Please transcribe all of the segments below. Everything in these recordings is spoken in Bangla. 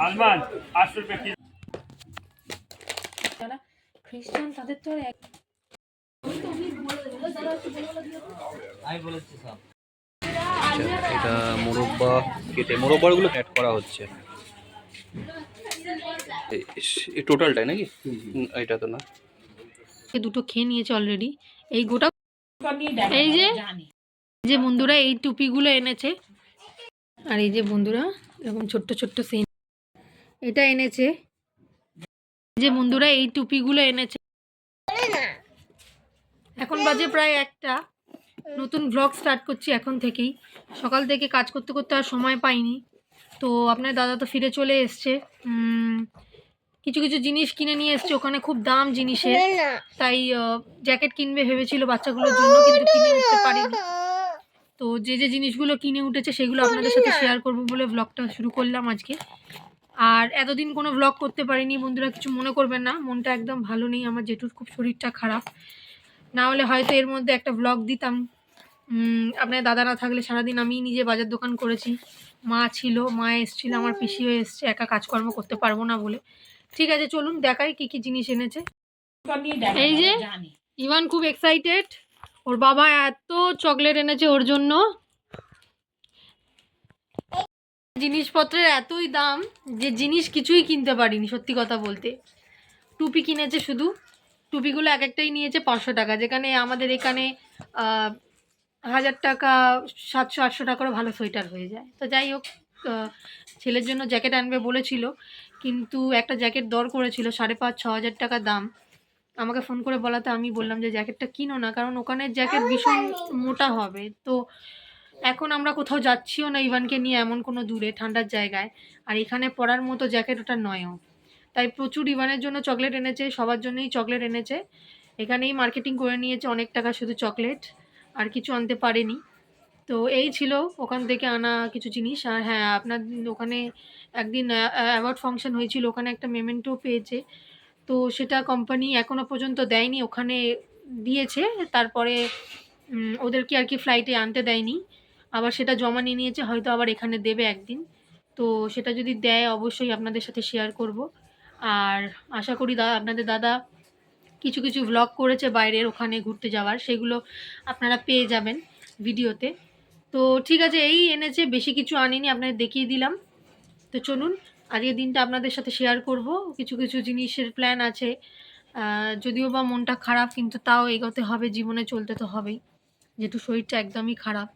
आलमंड 800 रुपए किलो। যারা খ্রিস্টান তাদের তো আর এটা মোরব্বা কেটে মোরব্বাগুলো অ্যাড করা হচ্ছে এই টোটালটাই নাকি? এটা তো না, দুটো খেয়ে নিয়েছে অলরেডি। এই গোটা এই যে বন্ধুরা এই টুপিগুলো এনেছে, আর এই যে বন্ধুরা এরকম ছোট্ট ছোট্ট সেন এটা এনেছে। যে বন্ধুরা এই টুপিগুলো এনেছে। এখন বাজে প্রায় 1টা। নতুন ব্লগ স্টার্ট করছি এখন থেকেই। সকাল থেকে কাজ করতে করতে আর সময় পাইনি। তো আপনার দাদা তো ফিরে চলে এসছে। কিছু কিছু জিনিস কিনে নিয়ে এসছে, ওখানে খুব দাম জিনিসের, তাই জ্যাকেট কিনবে ভেবেছিল বাচ্চাগুলোর জন্য, কিন্তু কিনে উঠতে পারিনি। তো যে যে জিনিসগুলো কিনে উঠেছে সেগুলো আপনাদের সাথে শেয়ার করব বলে ব্লগটা শুরু করলাম আজকে। আর এতদিন কোনো ব্লগ করতে পারিনি বন্ধুরা, কিছু মনে করবেন না, মনটা একদম ভালো নেই আমার, জেঠুর খুব শরীরটা খারাপ। না হলে হয়তো এর মধ্যে একটা ব্লগ দিতাম। আপনার দাদা না থাকলে সারাদিন আমি নিজে বাজার দোকান করেছি, মা ছিল, মা এসেছিল, আমার পিসিও এসছে, একা কাজকর্ম করতে পারবো না বলে। ঠিক আছে চলুন দেখাই কি কি জিনিস এনেছে। এই যে ইভান খুব এক্সাইটেড, ওর বাবা এত চকলেট এনেছে ওর জন্য। জিনিসপত্রের এতই দাম যে জিনিস কিছুই কিনতে পারিনি সত্যি কথা বলতে। টুপি কিনেছে শুধু, টুপিগুলো এক একটাই নিয়েছে 500 টাকা, যেখানে আমাদের এখানে 1000 টাকা 700-800 টাকারও ভালো সোয়েটার হয়ে যায়। তো যাই হোক, ছেলের জন্য জ্যাকেট আনবে বলেছিল, কিন্তু একটা জ্যাকেট দর করেছিল 5,500-6 হাজার টাকা দাম। আমাকে ফোন করে বলাতে আমি বললাম যে জ্যাকেটটা কিনো না, কারণ ওখানে জ্যাকেট ভীষণ মোটা হবে। তো এখন আমরা কোথাও যাচ্ছিও না ইভানকে নিয়ে এমন কোনো দূরে ঠান্ডার জায়গায়, আর এখানে পরার মতো জ্যাকেট ওটা নয়ও। তাই প্রচুর ইভানের জন্য চকলেট এনেছে, সবার জন্যই চকলেট এনেছে। এখানেই মার্কেটিং করে নিয়েছে অনেক টাকা শুধু চকলেট, আর কিছু আনতে পারেনি। তো এই ছিল ওখান থেকে আনা কিছু জিনিস। আর হ্যাঁ, আপনার ওখানে একদিন অ্যাওয়ার্ড ফাংশন হয়েছিল, ওখানে একটা মেমেন্টো পেয়েছে। তো সেটা কোম্পানি এখনও পর্যন্ত দেয়নি, ওখানে দিয়েছে, তারপরে ওদেরকে আর কি ফ্লাইটে আনতে দেয়নি, আবার সেটা জমা নিয়ে নিয়েছে, হয়তো আবার এখানে দেবে একদিন। তো সেটা যদি দেয় অবশ্যই আপনাদের সাথে শেয়ার করব। আর আশা করি আপনাদের দাদা কিছু কিছু ভ্লগ করেছে বাইরের ওখানে ঘুরতে যাওয়ার, সেগুলো আপনারা পেয়ে যাবেন ভিডিওতে। তো ঠিক আছে, এই এনেছে, বেশি কিছু আনিনি, আপনাদের দেখিয়ে দিলাম। তো চলুন আজকের দিনটা আপনাদের সাথে শেয়ার করব। কিছু কিছু জিনিসের প্ল্যান আছে, যদিও বা মনটা খারাপ, কিন্তু তাও এগোতে হবে, জীবনে চলতে তো হবেই। জেঠু শরীরটা একদমই খারাপ।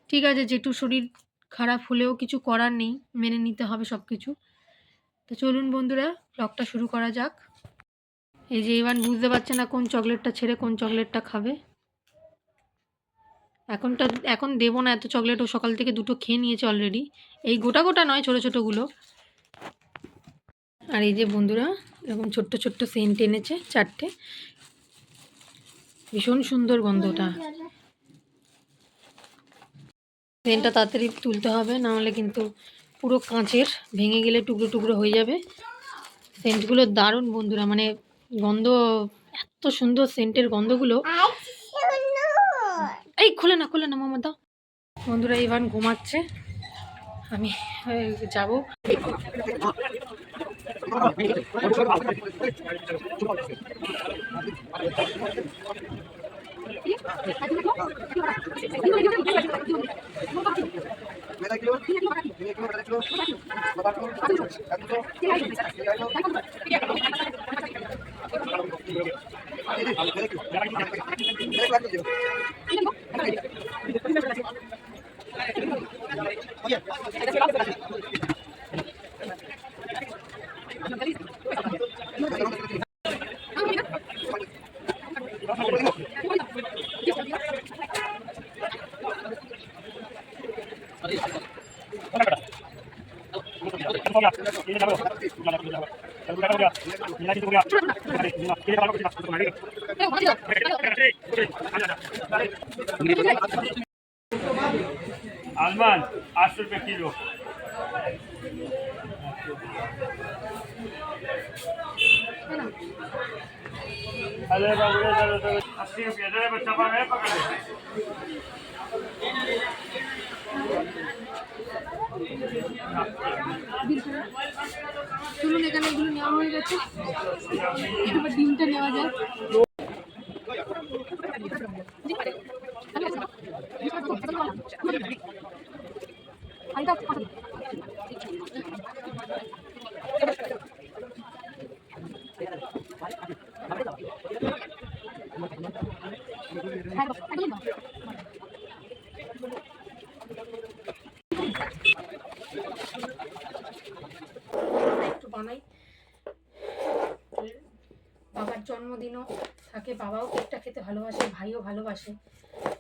ঠিক আছে, জেঠু শরীর খারাপ হলেও কিছু করার নেই, মেনে নিতে হবে সব কিছু। তো চলুন বন্ধুরা ব্লগটা শুরু করা যাক। এই যে ইভান বুঝতে পারছে না কোন চকলেটটা ছেড়ে কোন চকলেটটা খাবে। এখন দেবো না এত চকলেট, ও সকাল থেকে দুটো খেয়ে নিয়েছে অলরেডি। এই গোটা গোটা নয়, ছোটো ছোটোগুলো। আর এই যে বন্ধুরা এরকম ছোট্ট ছোট্ট সেন্ট এনেছে 4টে, ভীষণ সুন্দর গন্ধটা। সেন্টটা তাড়াতাড়ি তুলতে হবে, না হলে কিন্তু পুরো কাঁচের, ভেঙে গেলে টুকরো টুকরো হয়ে যাবে। সেন্টগুলো দারুণ বন্ধুরা, মানে গন্ধ এত সুন্দর, সেন্টের গন্ধগুলো। এই খুলে না মামা দাও। বন্ধুরা ইভান ঘুমাচ্ছে, আমি যাব। आलमंड 800 रुपए किलो। अरे बाबू 80 रुपये बच्चा पाए पकड़। চলুন, এখানে এগুলো নেওয়া হয়ে গেছে, এবার ডিমটা নেওয়া যায়। একটু বানাই, বাবার জন্মদিনও থাকে, বাবাও কেকটা খেতে ভালোবাসে, ভাইও ভালোবাসে।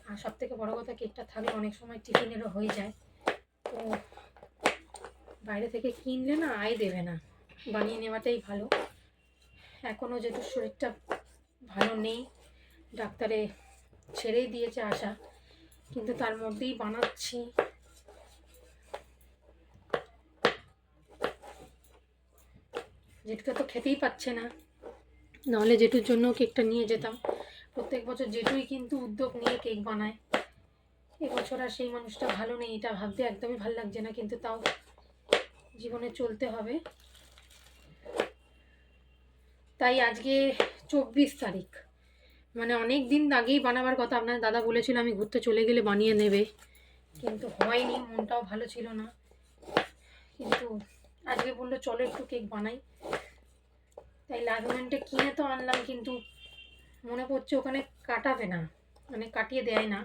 আর সব থেকে বড়ো কথা, কেকটা থাকলে অনেক সময় টিফিনেরও হয়ে যায়। তো বাইরে থেকে কিনলে না আয় দেবে না, বানিয়ে নেওয়াটাই ভালো। এখনও যেহেতু শরীরটা ভালো নেই, ডাক্তারে ছেড়েই দিয়েছে আশা, কিন্তু তার মধ্যেই বানাচ্ছি। জেঠুটা তো খেতেই পাচ্ছে না, নাহলে জেঠুর জন্য কেকটা নিয়ে যেতাম। প্রত্যেক বছর জেঠুই কিন্তু উদ্যোগ নিয়ে কেক বানায়। এবছর আর সেই মানুষটা ভালো নেই, এটা ভাবতে একদমই ভালো লাগছে না, কিন্তু তাও জীবনে চলতে হবে। তাই আজকে 24 তারিখ, মানে অনেক দিন আগেই বানাবার কথা। আপনার দাদা বলেছিল আমি ঘুরতে চলে গেলে বানিয়ে নেবে, কিন্তু হয়নি, মনটাও ভালো ছিল না। কিন্তু আজকে বললো চলো একটু কেক বানাই, তাই লাস্ট মোমেন্টে কিনে তো আনলাম, কিন্তু মনে পড়ছে ওখানে কাটাবে না, মানে কাটিয়ে দেয় না,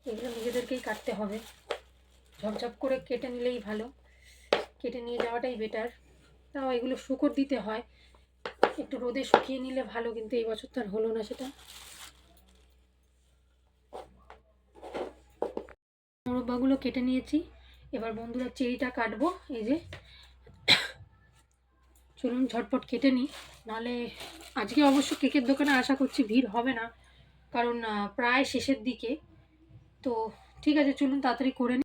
এগুলো নিজেদেরকেই কাটতে হবে। ঝপঝপ করে কেটে নিলেই ভালো, কেটে নিয়ে যাওয়াটাই বেটার। তাও এগুলো শুকর দিতে হয়, একটু রোদে শুকিয়ে নিলে ভালো, কিন্তু এই বছর তো আর হলো না সেটা। মোরব্বাগুলো কেটে নিয়েছি, এবার বন্ধুরা চেরিটা কাটবো। এই যে চলুন ঝটপট কেটে নিই, নাহলে আজকে অবশ্য কেকের দোকানে আশা করছি ভিড় হবে না, কারণ প্রায় শেষের দিকে। তো ঠিক আছে, চলুন তাড়াতাড়ি করে নিই।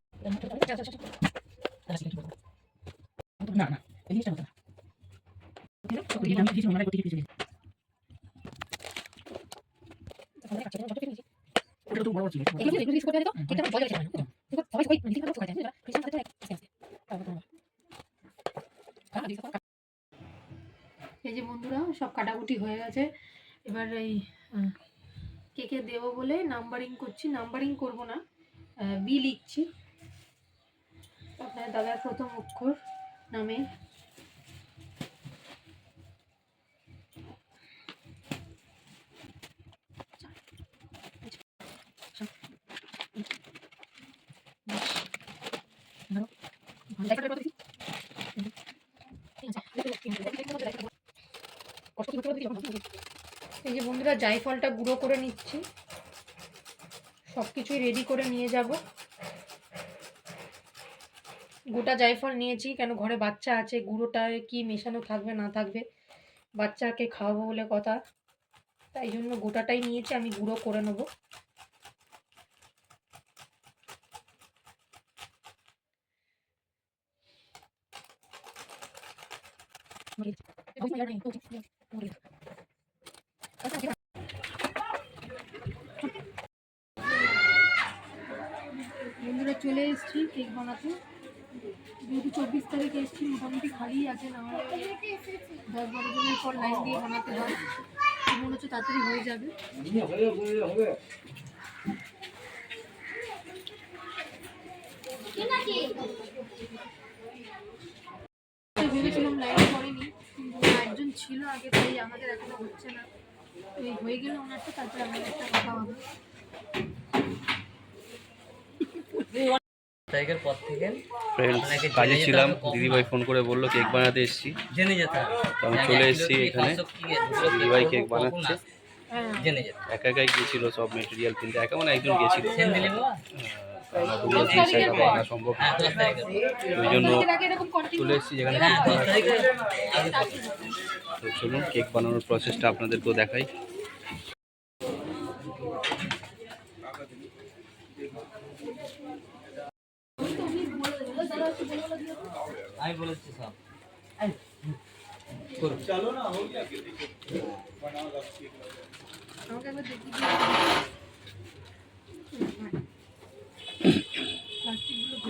এই যে বন্ধুরা সব কাটাকুটি হয়ে গেছে, এবার এই কেকে দেবো বলে নাম্বারিং করছি। নাম্বারিং করবো না, বি লিখছি, আপনার দাদার প্রথম অক্ষর নামে। এই যে বন্ধুরা জায়ফলটা গুঁড়ো করে নিচ্ছি, সব কিছুই রেডি করে নিয়ে যাব। গোটা জায়ফল নিয়েছি, কেন ঘরে বাচ্চা আছে, গুঁড়োটায় কি মেশানো থাকবে না থাকবে, বাচ্চাকে খাওয়াবো বলে কথা, তাই জন্য গোটাটাই নিয়েছি, আমি গুঁড়ো করে নেবো। বন্ধুরা চলে এসেছি কেক বানাতে, যেহেতু 24 তারিখে এসেছি, মোটামুটি খালি আছে, নাহলে 10-12 জনের পর লাইন দিয়ে বানাতে হয়। মনে হচ্ছে তাড়াতাড়ি হয়ে যাবে। ভেবেছিলাম লাইনে পড়েনি, কিন্তু একজন ছিল আগে, তাই আমাদের এখনো হচ্ছে না। এই হয়ে গেলে ওনারটা, তারপরে আমাদের একটা কথা হবে। কাজে ছিলাম, দিদিভাই ফোন করে বললো কেক বানাতে এসেছি, আমি চলে এসেছি এখানে। দিদিভাই কেক বানাচ্ছে, একা একাই গিয়েছিল সব মেটেরিয়াল কিনতে, একা মানে একজন গিয়েছিল, আনা সম্ভব না, ওই জন্য চলে এসেছি যেখানে। তো চলুন কেক বানানোর প্রসেসটা আপনাদেরকেও দেখাই। আমি বলেছি সব चलो ना हो गया कि बनाओ আমাকে একবার দেখি প্লাস্টিকগুলো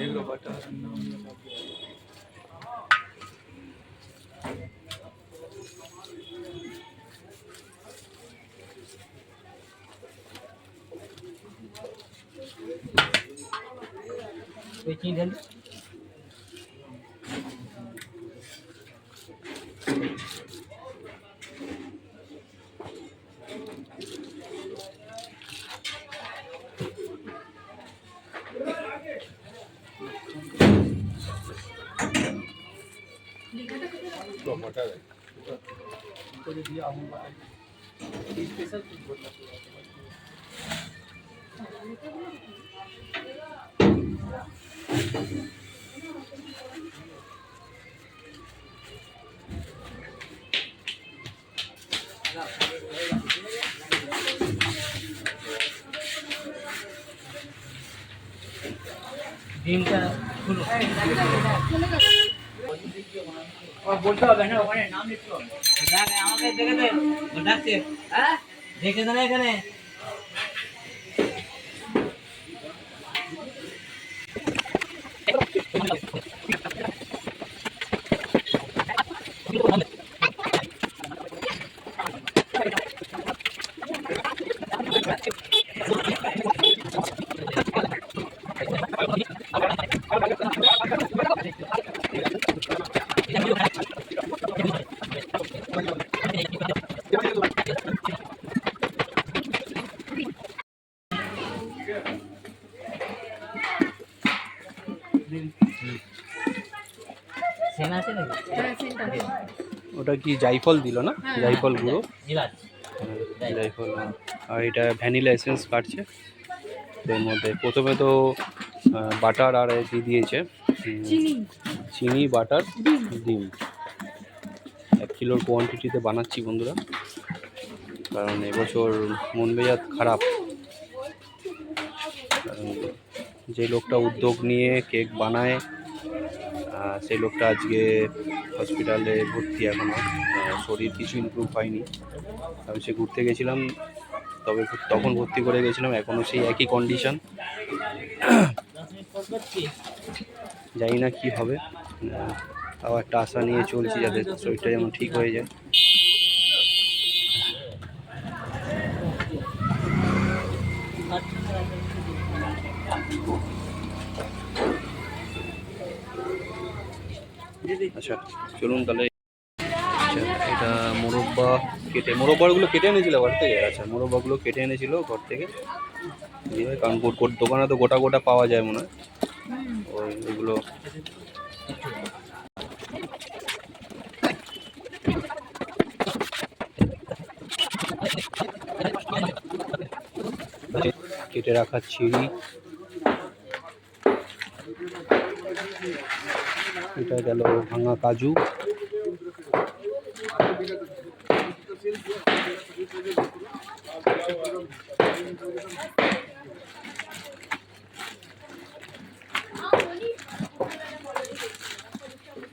ডিমটা খুলো। বলতে হবে না, ওখানে নাম লিখতে হবে। দেখ আমাকে দেখে দে, ও ডাকছে। হ্যাঁ দেখে দে না এখানে। সেনা আছে নাকি? হ্যাঁ সেন্টার ওটা কি জাইফল দিল না? হ্যাঁ। জাইফল গুঁড়ো, ইলাচ। জাইফল। আর এটা ভ্যানিলা এসেন্স কাটছে এর মধ্যে। প্রথমে তো বাটার আর কি দিয়েছে, চিনি চিনি, বাটার, ডিম। 1 কিলোর কোয়ান্টিটিতে বানাচ্ছি বন্ধুরা, কারণ এবছর মন মেজাজ খারাপ। কারণ যে লোকটা উদ্যোগ নিয়ে কেক বানায় সেই লোকটা আজকে হসপিটালে ভর্তি এখনও। শরীর কিছু ইমপ্রুভ হয়নি। আমি সে ঘুরতে গেছিলাম, তবে তখন ভর্তি করে গেছিলাম, এখনও সেই একই কন্ডিশন। জানি না কি হবে, তাও একটা আশা নিয়ে চলছি যাতে শরীরটা যেমন ঠিক হয়ে যায়। আচ্ছা চলুন তাহলে। আচ্ছা এটা মোরব্বা মোরব্বাগুলো কেটে এনেছিল ঘর থেকে। আচ্ছা মোরব্বাগুলো কেটে এনেছিল ঘর থেকে, কারণ দোকানে তো গোটা গোটা পাওয়া যায় মনে হয়। ওইগুলো কেটে রাখা চিড়ি, এটা গেল ভাঙা কাজু,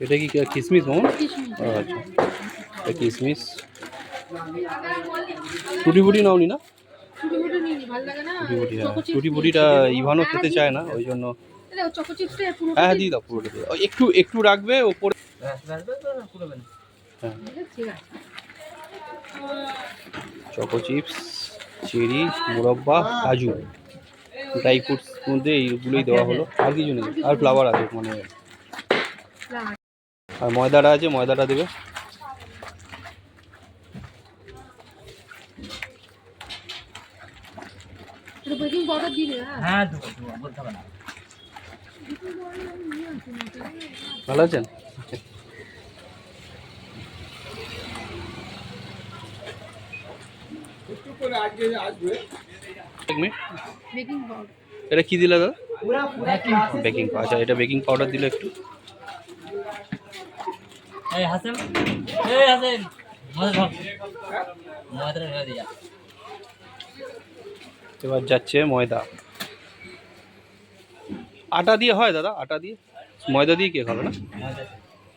এটা কি কিশমিশ মামুন? আচ্ছা এটা কিশমিশ। টুটি ফুটি নাওনি না? টুটি ফুটি, হ্যাঁ টুটি ফুটিটা ইভানও খেতে চায় না, ওই জন্য। হ্যাঁ দিয়ে দাও, পুরোটা দিয়ে দাও। একটু একটু রাখবে ওপরে। হ্যাঁ চকো চিপস, চেরি, মুরব্বা, কাজু, ড্রাই ফ্রুটস মধ্যে এইগুলোই দেওয়া হলো, আর কিছু নেই। আর ফ্লাওয়ার আছে মানে, আর ময়দাটা আছে, ময়দাটা দেবে। বেকিং পাউডার দিলে হ্যাঁ দেবো, বলতে হবে না। ভালো আছেন? বেকিং পাউডার এটা কি দিলে দাদা? Baking powder. আচ্ছা এটা বেকিং পাউডার দিলে একটু। এই হাসেম, ময়দা ঢেলে দিয়া। এবার যাচ্ছে ময়দা। আটা দিয়ে হয় দাদা? আটা দিয়ে, ময়দা দিয়ে কে খাবে না?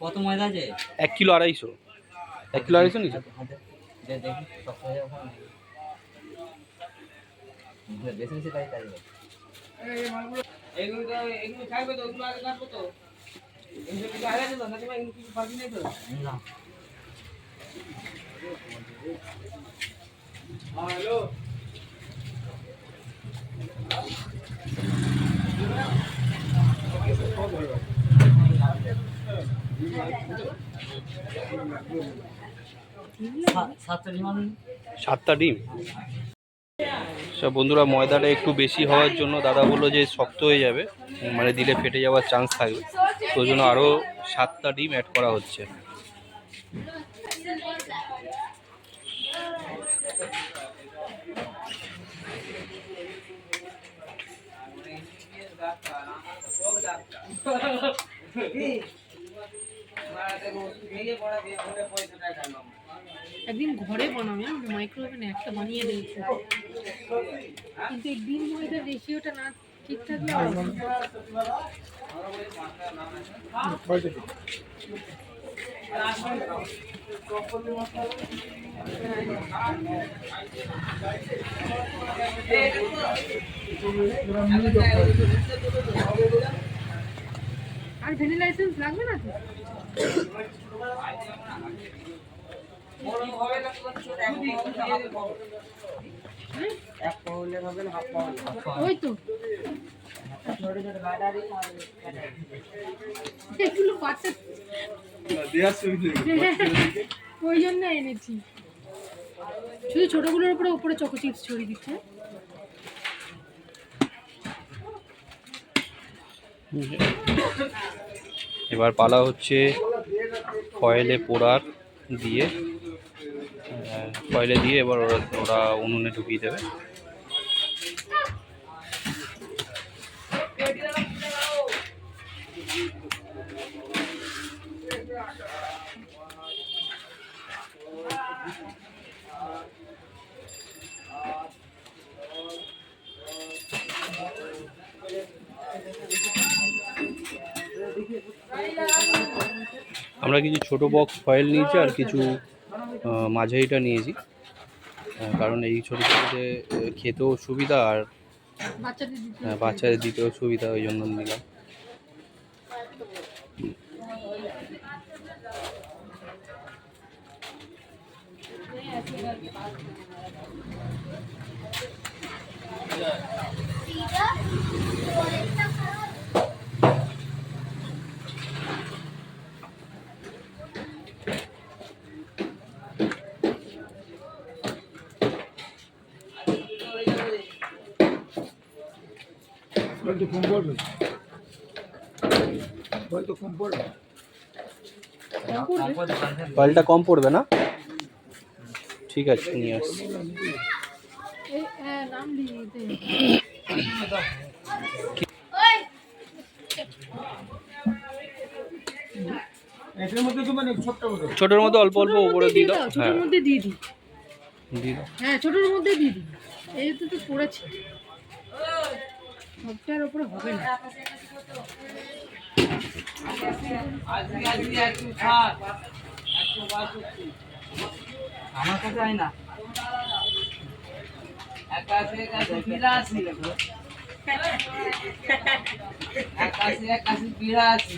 কত ময়দা আছে? 1 কিলো 250। 1 কিলো 250 নিচ্ছে। দেখি শক্ত হয়ে যাবে, বেশি বেশি তাই তাই। এগুলো খাইবে তো, ওগুলো আগে কাটবো তো। এগুলো কিছু আগে দিল না, তোমার এগুলো কিছু বাকি নেই তো? না। হ্যালো। 7টা ডিম। সব বন্ধুরা, ময়দাটা একটু বেশি হওয়ার জন্য দাদা বললো যে শক্ত হয়ে যাবে, মানে দিলে ফেটে যাওয়ার চান্স থাকবে, তো ওই জন্য আরও 7টা ডিম অ্যাড করা হচ্ছে। একদিন ঘরে বানাবে, মাইক্রোওভেনে একটা বানিয়ে দিয়েছে, কিন্তু এই ডিম ময়দার রেশিওটা না ঠিক থাকলে আর ভ্যানিলা এসেন্স লাগবে না তো? ওই তো এগুলো বাচ্চা, ওই জন্য এনেছি। শুধু ছোটগুলোর উপরে উপরে চকো চিপস ছড়িয়ে দিচ্ছে। এবার পালা হচ্ছে ফয়েলে পোড়ার দিয়ে, ফয়েলে দিয়ে এবার ওরা উনুনে ঢুকিয়ে দেবে। আমরা কিছু ছোট বক্স ফয়েল নিয়েছি আর কিছু মাঝারিটা নিয়েছি, কারণ এই ছোটো ছোটোতে খেতেও সুবিধা আর বাচ্চাদের দিতেও সুবিধা, ওই জন্য নিলাম। ফয়েলটা কম পড়বে না? ঠিক আছে, নিয়ে আসছি। ছোটোর মধ্যে অল্প অল্প উপরে দিয়ে দাও। ছোটোর মধ্যে দিয়ে দিই, দিয়ে দাও। হ্যাঁ ছোটোর মধ্যে দিয়ে দিই। এই তো পড়েছে, সবটার উপরে হবে না। আমার কাছে আয় না, একাশি বিরাশি, একাশি বিরাশি।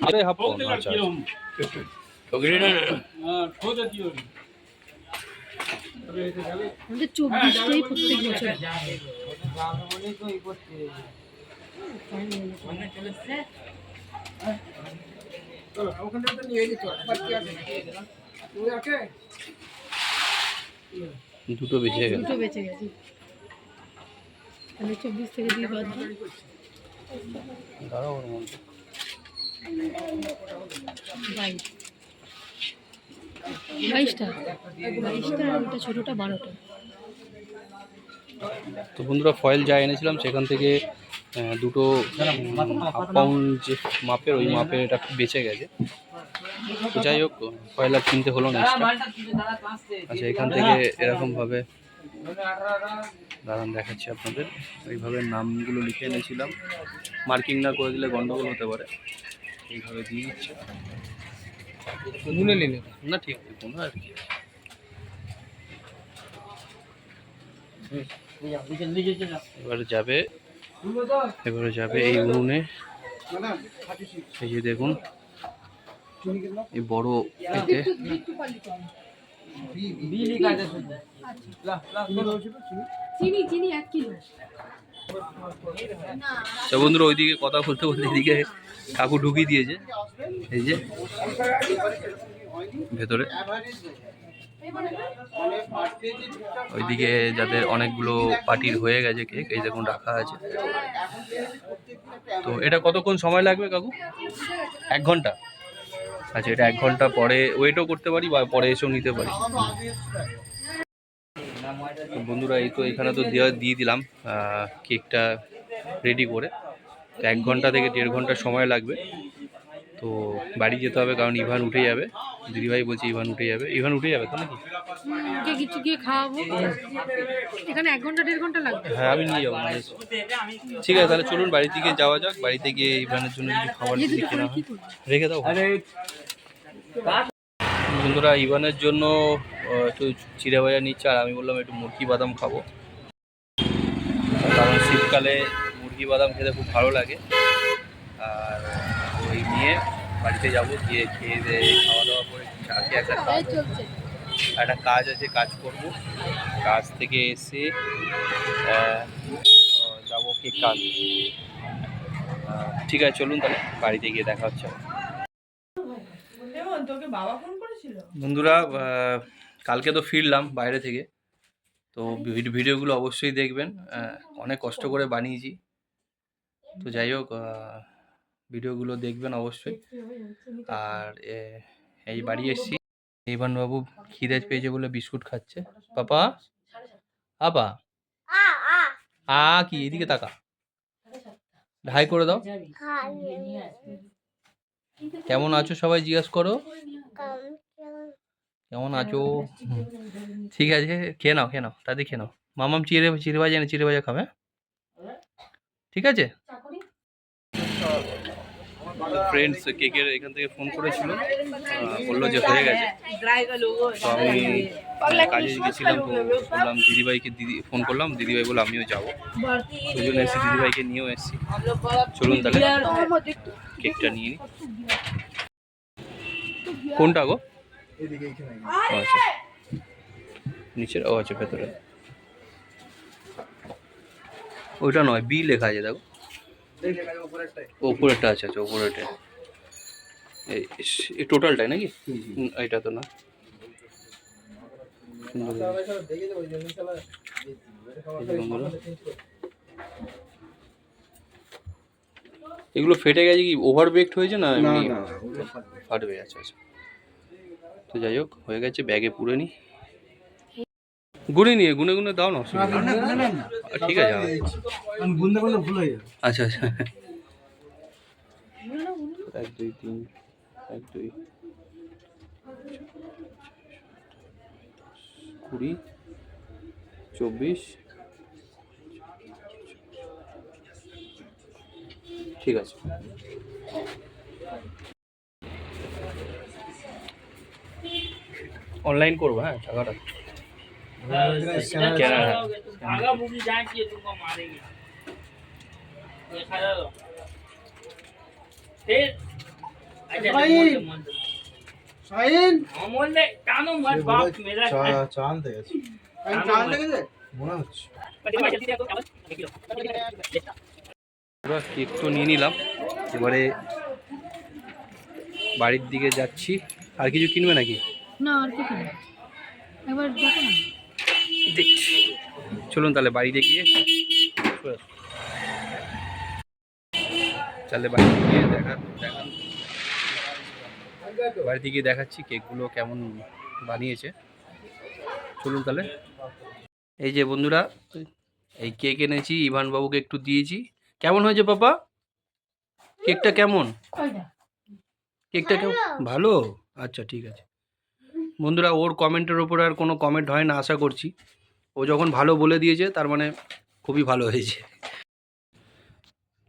अरे हाँ फोन अच्छा तो ग्रीन আমাদের 24টাই প্রত্যেক বছর। দুটো বেঁচে গেছে, দুটো বেঁচে গেছে, তাহলে 24 থেকে দিয়ে বাদ দিই। দাঁড়াও ওর মধ্যে 22টা আর ওটা ছোটোটা 12টা। তো বন্ধুরা, ফয়েল যা এনেছিলাম সেখান থেকে দুটো হাফ পাউন্ড যে মাপের, ওই মাপের এটা বেঁচে গেছে। তো যাই হোক, ফয়েল আর কিনতে হলো না। আচ্ছা, এখান থেকে এরকমভাবে দাঁড়ান দেখাচ্ছি আপনাদের। এইভাবে নামগুলো লিখে এনেছিলাম, মার্কিং না করে দিলে গন্ডগোল হতে পারে, এইভাবে দিয়ে দিচ্ছে। গুনে নিলে না ঠিক কোনো আর কি। এবারে যাবে এই উনুনে। এই যে দেখুন এই বড় এতে বন্ধুরা ওইদিকে কথা বলতে বলতে এদিকে কাকু ঢুকিয়ে দিয়েছে এই যে ভেতরে। ওইদিকে যাদের অনেকগুলো পার্টির হয়ে গেছে কেক, এই দেখুন রাখা আছে। তো এটা কতক্ষণ সময় লাগবে কাকু? 1 ঘন্টা? আচ্ছা, এটা 1 ঘন্টা পরে ওয়েটও করতে পারি বা পরে এসেও নিতে পারি। বন্ধুরা এই তো এখানে তো দিয়ে দিলাম কেকটা রেডি করে। তো 1 ঘন্টা থেকে 1.5 ঘন্টা সময় লাগবে। তো বাড়ি যেতে হবে কারণ ইভান উঠে যাবে। দিদিভাই বলছে ইভান উঠে যাবে। ইভান উঠে যাবে তো নাকি? কিছু গিয়ে খাওয়াবো এখানে 1 ঘন্টা 1.5 ঘন্টা লাগবে। হ্যাঁ আমি নিয়ে যাবো। ঠিক আছে তাহলে চলুন বাড়ি থেকে যাওয়া যাক। বাড়িতে গিয়ে ইভানের জন্য কিছু খাবার দেখে না রেখে দাও। বন্ধুরা ইভানের জন্য একটু চিড়ে ভাজা নিচ্ছে, আর আমি বললাম একটু মুরগি বাদাম খাবো, কারণ শীতকালে মুরগি বাদাম খেতে খুব ভালো লাগে। আর ওই নিয়ে বাড়িতে যাবো, গিয়ে খেয়ে দিয়ে খাওয়া দাওয়া করে আজকে একটা কাজ আছে, কাজ করব। কাজ থেকে এসে যাবো কেক কাটতে। ঠিক আছে চলুন তাহলে বাড়িতে গিয়ে দেখা হচ্ছে। বন্ধুরা কালকে তো ফিরলাম বাইরে থেকে, তো ভিডিওগুলো অবশ্যই দেখবেন। অনেক কষ্ট করে বানিয়েছি, তো যাই হোক ভিডিওগুলো দেখবেন অবশ্যই। আর এই বাড়ি এসেছি, ইভানবাবু খিদে পেয়েছে বলে বিস্কুট খাচ্ছে। পাপা আপা কি এদিকে তাকা, হাই করে দাও। কেমন আছো সবাই জিজ্ঞাসা করো, কেমন আছো? ঠিক আছে খেয়ে নাও তাড়াতাড়ি খেয়ে নাও। মামাম চিড়ে ভাজা এনে চিড়ে ভাজা খাবে, ঠিক আছে? ফ্রেন্ডস কেকের এখান থেকে ফোন করেছিল, বললো যে হয়ে গেছে। তো আমি কাজে গেছিলাম, তো বললাম দিদিভাইকে ফোন করলাম, দিদিভাই বলে আমিও যাবো। দুজনে এসেছি, দিদিভাইকে নিয়েও এসেছি। চলুন তাহলে কেকটা নিয়ে নিই। কোনটা গো? আচ্ছা নিচের, ও আচ্ছা ভেতরে ওইটা নয়, বি লেখা আছে দেখো, ওপরেরটা। আচ্ছা আচ্ছা ওপরেরটা, এই টোটালটাই নাকি? এটা তো না। এগুলো ফেটে গেছে কি ওভার বেকড হয়েছে না এমনি ফাটবে? আচ্ছা আচ্ছা, তো যাই হোক হয়ে গেছে, ব্যাগে পুরে নি। গুনে গুনে দাও না, ঠিক আছে। আচ্ছা আচ্ছা 1 2 3 1 2 20 24, ঠিক আছে। ऑनलाइन করব, হ্যাঁ টাকাটা आगा मूवी जाएंगे तुमको मारेंगे देखा जाओ फिर शाहीन अमोल ने टानो मत बाप मेरा चांद है चांद है মনে হচ্ছে। পুরো কেক তো নিয়ে নিলাম, এবারে বাড়ির দিকে যাচ্ছি। আর কিছু কিনবে নাকি? না আর কিছু না, একবার দেখো না দেখছি। চলুন তাহলে বাড়িতে গিয়ে বাড়িতে গিয়ে দেখাচ্ছি কেকগুলো কেমন বানিয়েছে। চলুন তাহলে। এই যে বন্ধুরা এই কেক এনেছি, ইভান বাবুকে একটু দিয়েছি। কেমন হয়েছে পাপা কেকটা? কেমন কেকটা? কেমন? ভালো? আচ্ছা ঠিক আছে বন্ধুরা, ওর কমেন্টের ওপর আর কোনো কমেন্ট হয় না আশা করছি, ও যখন ভালো বলে দিয়েছে তার মানে খুবই ভালো হয়েছে।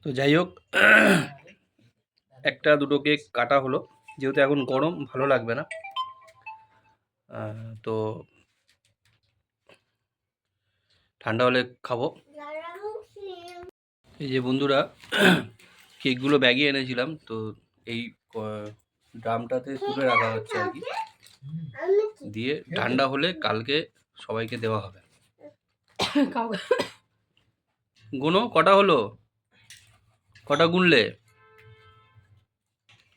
তো যাই হোক, একটা দুটো কেক কাটা হলো, যেহেতু এখন গরম ভালো লাগবে না। তো ঠান্ডা হলে খাবো। এই যে বন্ধুরা, কেকগুলো ব্যাগে এনেছিলাম, তো এই ড্রামটাতে তুলে রাখা হচ্ছে আর কি, দিয়ে ঠান্ডা হলে কালকে সবাইকে দেওয়া হবে। গুনো কটা হলো, কটা গুনলে,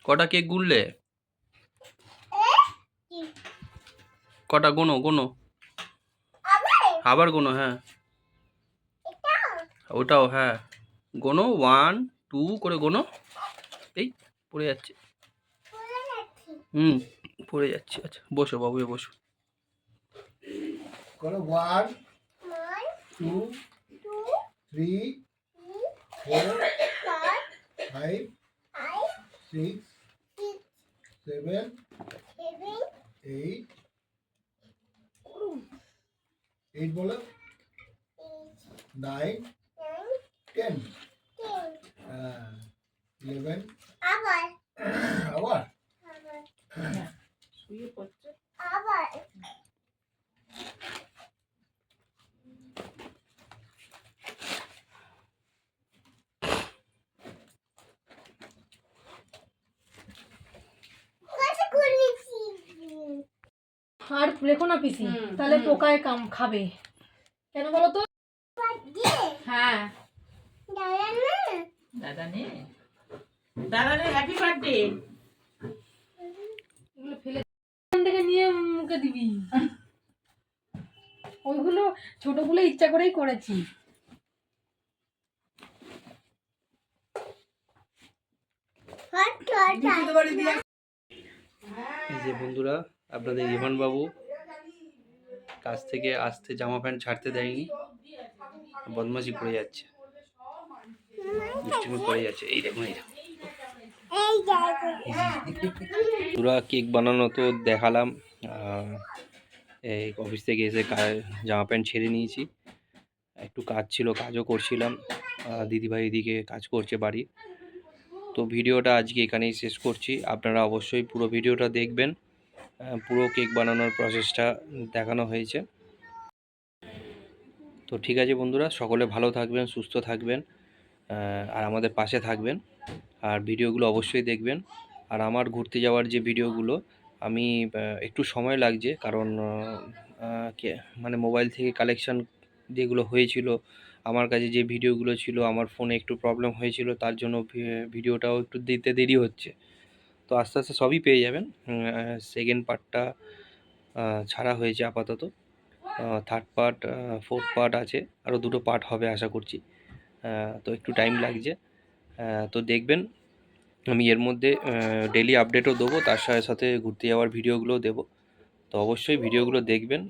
কটা কেক গুনলে, কটা গোনো গোনো, আবার গোনো, হ্যাঁ ওটাও হ্যাঁ গোনো, 1 2 করে গোনো। এই পড়ে যাচ্ছে, পড়ে যাচ্ছে। আচ্ছা বসো বাবু, বসো। 1 2 3 4 5 6 7 8 8 বলো, 9 10 11 আবার শুয়ে পড়ছে। আর রেখো না পিসি, তাহলে পোকায় খাবে। কেন বলো তো? হ্যাঁ দাদা নে, দাদা নে, হ্যাপি বার্থডে। এগুলো ফেলে এখান থেকে নিয়ে মুখে দিবি। ওইগুলো ছোটগুলো ইচ্ছা করেই করেছি। এই যে বন্ধুরা, আপনাদের ইভান বাবু কাছ থেকে আসতে জামা প্যান্ট ছাড়তে দেয়নি, বদমাশি করে যাচ্ছে, দুষ্টুমি করে যাচ্ছে। এই দেখুন, এই দেখুন পুরা কেক বানানো তো দেখালাম। এই অফিস থেকে এসে জামা প্যান্ট ছেড়ে নিয়েছি, একটু কাজ ছিল, কাজও করছিলাম। দিদিভাই এদিকে কাজ করছে বাড়ি। তো ভিডিওটা আজকে এখানেই শেষ করছি। আপনারা অবশ্যই পুরো ভিডিওটা দেখবেন, পুরো কেক বানানোর প্রসেসটা দেখানো হয়েছে। তো ঠিক আছে বন্ধুরা, সকলে ভালো থাকবেন, সুস্থ থাকবেন, আর আমাদের পাশে থাকবেন, আর ভিডিওগুলো অবশ্যই দেখবেন। আর আমার ঘুরতে যাওয়ার যে ভিডিওগুলো, আমি একটু সময় লাগছে, কারণ মানে মোবাইল থেকে কালেকশান যেগুলো হয়েছিল, আমার কাছে যে ভিডিওগুলো ছিল, আমার ফোনে একটু প্রবলেম হয়েছিল, তার জন্য ভিডিওটাও একটু দিতে দেরি হচ্ছে। তো আস্তে আস্তে সবই পেয়ে যাবেন। সেকেন্ড পার্টটা ছাড়া হয়েছে আপাতত, থার্ড পার্ট, ফোর্থ পার্ট আছে, আরও দুটো পার্ট হবে আশা করছি। তো একটু টাইম লাগছে, তো দেখবেন। আমি এর মধ্যে ডেলি আপডেটও দেবো, তার সাথে সাথে ঘুরতে যাওয়ার ভিডিওগুলোও দেবো। তো অবশ্যই ভিডিওগুলো দেখবেন,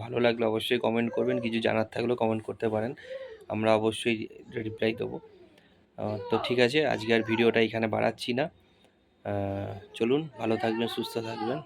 ভালো লাগলে অবশ্যই কমেন্ট করবেন, কিছু জানার থাকলেও কমেন্ট করতে পারেন, আমরা অবশ্যই রিপ্লাই দেবো। তো ঠিক আছে, আজকে আর ভিডিওটা এখানে বাড়াচ্ছি না। চলুন, ভালো থাকবেন, সুস্থ থাকবেন।